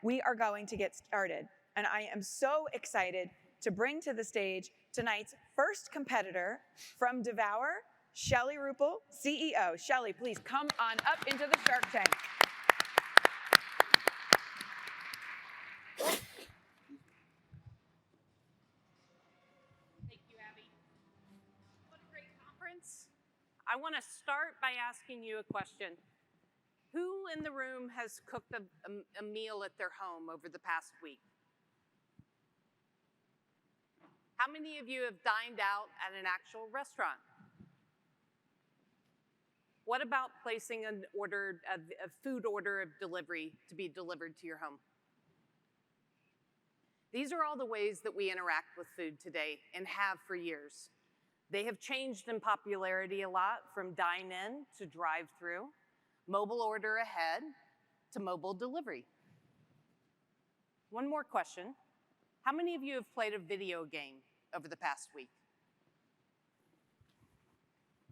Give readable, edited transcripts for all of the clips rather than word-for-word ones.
we are going to get started. And I am so excited to bring to the stage tonight's first competitor from DEVOUR, Shelly Rupel, CEO. Shelly, please come on up into the Shark Tank. Thank you, Abby. What a great conference. I want to start by asking you a question. Who in the room has cooked a meal at their home over the past week? How many of you have dined out at an actual restaurant? What about placing an order, a food order of delivery to be delivered to your home? These are all the ways that we interact with food today and have for years. They have changed in popularity a lot, from dine-in to drive-through, mobile order ahead to mobile delivery. One more question. How many of you have played a video game over the past week?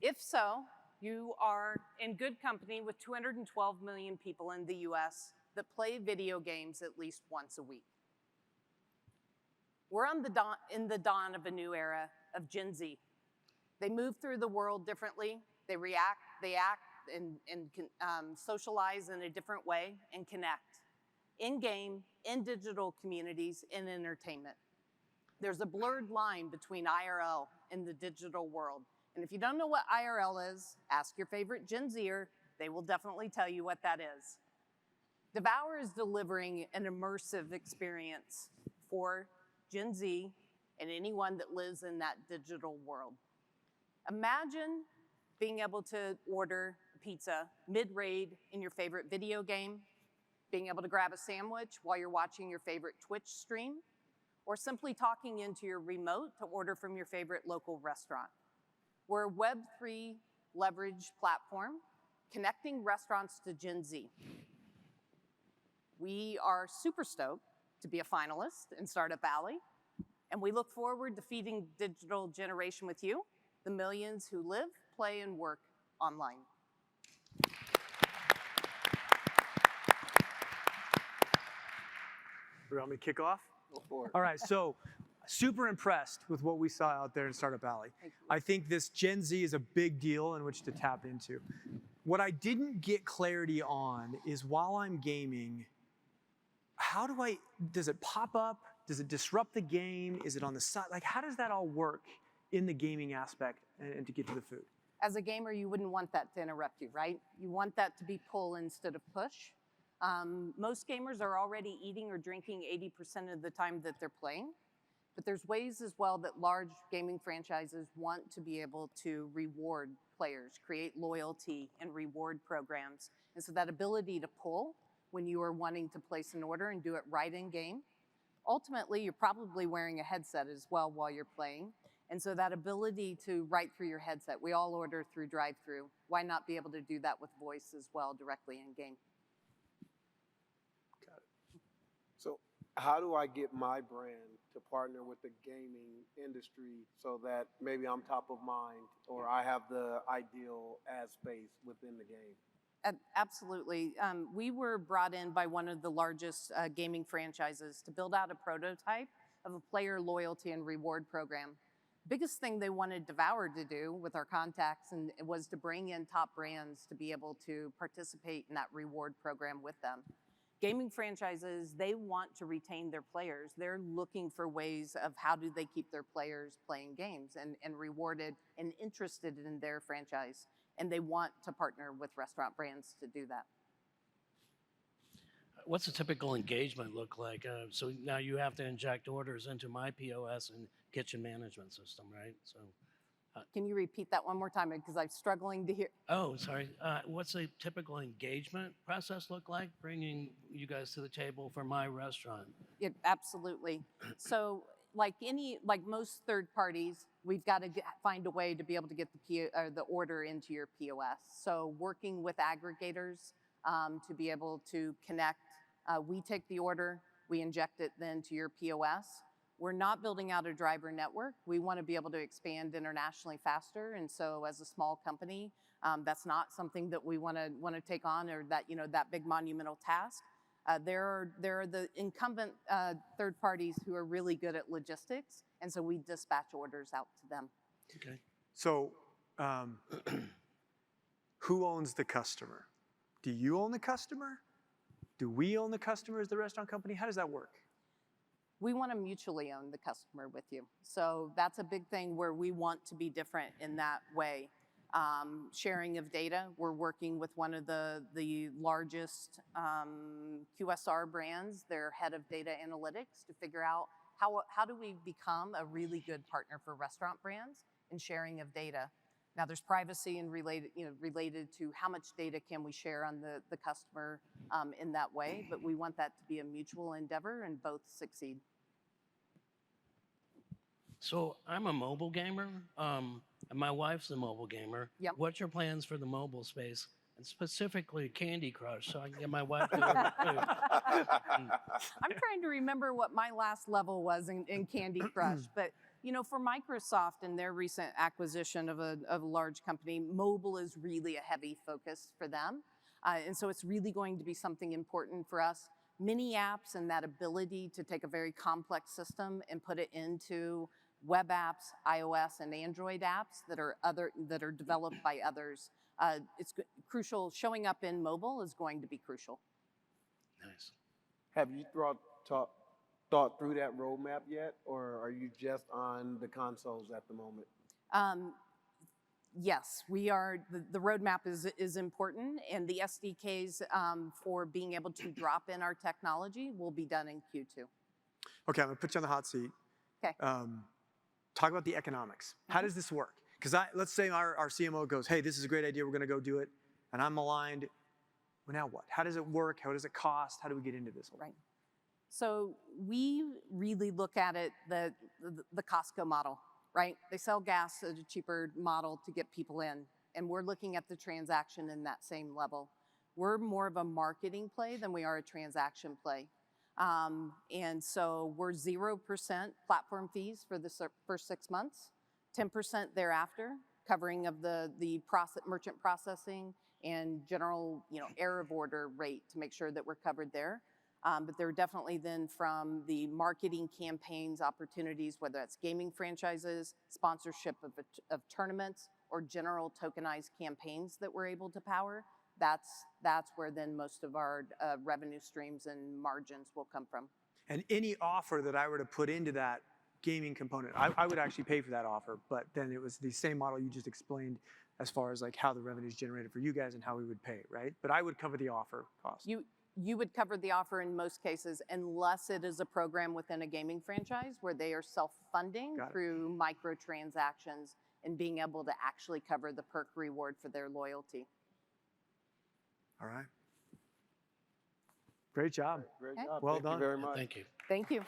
If so, you are in good company with 212 million people in the US that play video games at least once a week. We're in the dawn of a new era of Gen Z. They move through the world differently. They react, they act, and socialize in a different way and connect in-game, in digital communities, in entertainment. There's a blurred line between IRL and the digital world. And if you don't know what IRL is, ask your favorite Gen Zer. They will definitely tell you what that is. DEVOUR is delivering an immersive experience for Gen Z and anyone that lives in that digital world. Imagine being able to order a pizza mid-raid in your favorite video game, being able to grab a sandwich while you're watching your favorite Twitch stream, or simply talking into your remote to order from your favorite local restaurant. We're a Web3 leverage platform connecting restaurants to Gen Z. We are super stoked to be a finalist in Startup Alley, and we look forward to feeding digital generation with you, the millions who live, play, and work online. You want me to kick off? Go for it. All right, so super impressed with what we saw out there in Startup Alley. I think this Gen Z is a big deal in which to tap into. What I didn't get clarity on is, while I'm gaming, does it pop up? Does it disrupt the game? Is it on the side? Like, how does that all work in the gaming aspect and to get to the food? As a gamer, you wouldn't want that to interrupt you, right? You want that to be pull instead of push. Most gamers are already eating or drinking 80% of the time that they're playing. But there's ways as well that large gaming franchises want to be able to reward players, create loyalty and reward programs. And so that ability to pull when you are wanting to place an order and do it right in game. Ultimately, you're probably wearing a headset as well while you're playing. And so that ability to write through your headset, we all order through drive-through. Why not be able to do that with voice as well directly in game? Got it. So how do I get my brand to partner with the gaming industry so that maybe I'm top of mind or I have the ideal ad space within the game? Absolutely. We were brought in by one of the largest gaming franchises to build out a prototype of a player loyalty and reward program. Biggest thing they wanted DEVOUR to do with our contacts was to bring in top brands to be able to participate in that reward program with them. Gaming franchises, they want to retain their players. They're looking for ways of how do they keep their players playing games and rewarded and interested in their franchise. And they want to partner with restaurant brands to do that. What's a typical engagement look like? So now you have to inject orders into my POS and kitchen management system, right? So, can you repeat that one more time? Because I'm struggling to hear. Oh, sorry. What's a typical engagement process look like, bringing you guys to the table for my restaurant? Absolutely. So like most third parties, we've got to find a way to be able to get the order into your POS. So working with aggregators to be able to connect. We take the order, we inject it then to your POS. We're not building out a driver network. We want to be able to expand internationally faster. And so as a small company, that's not something that we want to take on, or that, that big monumental task. There are the incumbent third parties who are really good at logistics, and so we dispatch orders out to them. Okay. So, who owns the customer? Do you own the customer? Do we own the customer as the restaurant company? How does that work? We want to mutually own the customer with you. So that's a big thing where we want to be different in that way. Sharing of data, we're working with one of the largest QSR brands, their head of data analytics, to figure out how do we become a really good partner for restaurant brands in sharing of data. Now there's privacy and related to how much data can we share on the customer in that way, but we want that to be a mutual endeavor and both succeed. So I'm a mobile gamer, and my wife's a mobile gamer. Yep. What's your plans for the mobile space, and specifically Candy Crush, so I can get my wife to order food? I'm trying to remember what my last level was in Candy Crush, but you know, for Microsoft and their recent acquisition of a large company, mobile is really a heavy focus for them. And so it's really going to be something important for us. Mini apps and that ability to take a very complex system and put it into web apps, iOS and Android apps that are developed by others. It's crucial. Showing up in mobile is going to be crucial. Nice. Have you thought through that roadmap yet, or are you just on the consoles at the moment? Yes, we are. The roadmap is important, and the SDKs for being able to drop in our technology will be done in Q2. Okay, I'm gonna put you on the hot seat. Okay. Talk about the economics. How does this work? Because let's say our CMO goes, hey, this is a great idea, we're gonna go do it, and I'm aligned. Well, now what? How does it work? How does it cost? How do we get into this? Right. So we really look at it the Costco model, right? They sell gas at a cheaper model to get people in, and we're looking at the transaction in that same level. We're more of a marketing play than we are a transaction play. And so we're 0% platform fees for the first 6 months, 10% thereafter, covering of the merchant processing and general, error of order rate to make sure that we're covered there. But there are definitely then from the marketing campaigns opportunities, whether that's gaming franchises, sponsorship of tournaments, or general tokenized campaigns that we're able to power. That's where then most of our revenue streams and margins will come from. And any offer that I were to put into that gaming component, I would actually pay for that offer, but then it was the same model you just explained as far as like how the revenue is generated for you guys and how we would pay, right? But I would cover the offer cost. You would cover the offer in most cases, unless it is a program within a gaming franchise where they are self-funding through microtransactions and being able to actually cover the perk reward for their loyalty. All right. Great job. Great job. Well Thank done. you very much. Thank you. Thank you.